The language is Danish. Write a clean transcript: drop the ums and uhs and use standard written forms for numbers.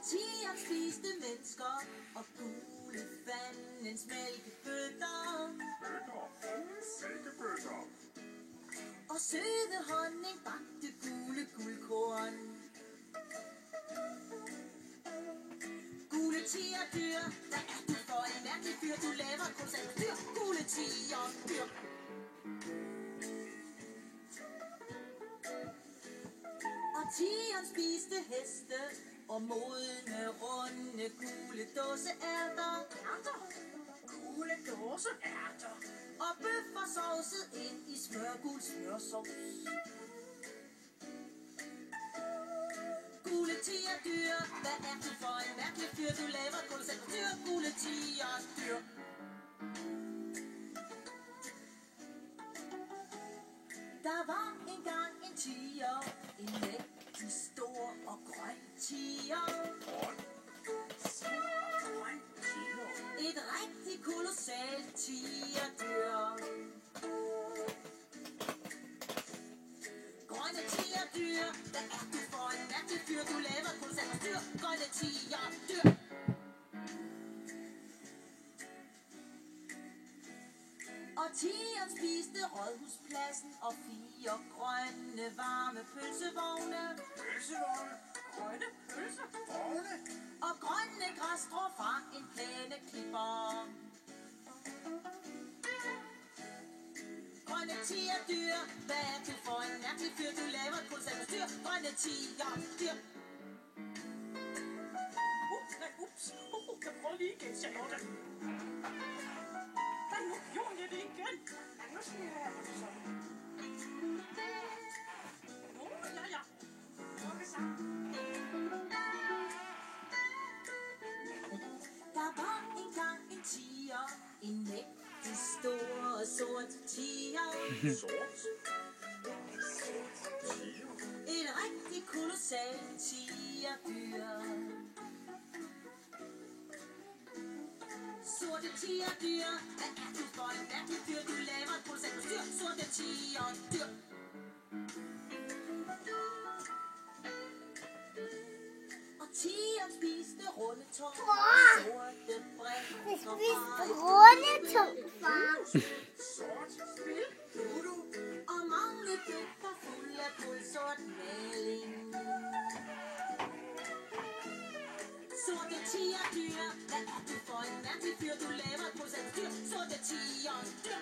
Tigeren spiste mennesker og gule fandens mælkebøtter. Mælkebøtter. Og søde honning bagte gule guldkorn. Gule tigerdyr, hvad er du for en mærkelig fyr? Du laver kolossalt dyr, gule tigerdyr. Og tigeren spiste heste og modne, runde, gule dåseærter. Gule dåseærter. Og bøffer sovset ind i smørgul smørsovs. Gule tigerdyr, hvad er du for en mærkelig fyr? Du laver kolossalt dyr, gule tigerdyr. Der var engang en tiger, en mægtig stor og grøn tiger. Et rigtig kolossalt tigerdyr. Grønne tigerdyr, hvad er du for en mærkelig fyr? Du laver kolossalt dyr, grønne tigerdyr. Og tigeren spiste Rådhuspladsen og 4 grønne varme pølsevogne. Pølsevogne. Grønne pølsevogne. Og grønne græsstrå fra en plæneklipper. Grønne tigerdyr, hvad er du for en mærkelig fyr? Du laver kolossalt dyr, grønne tigerdyr. Ups. Jeg prøver lige igen, Charlotte. Nu gjorde jeg det igen. Nu skal jeg have det sådan. Ja. Okay, så. Der var engang en tiger, en mægtig stor og sort tiger. Et rigtig kolossalt tigerdyr. Sorte tigerdyr, hvad er du for en mærkelig fyr? Du laver et kolossalt dyr, sorte tigerdyr. Og tigeren spiste rundetår, sorte brækker fra Rundetår, far. Sort spil. Ludo. og mange bøtter fuld af kulsort maling. Sorte tigerdyr, hvad er du for en mærkelig fyr? Du laver et kolossalt dyr, sorte tigerdyr.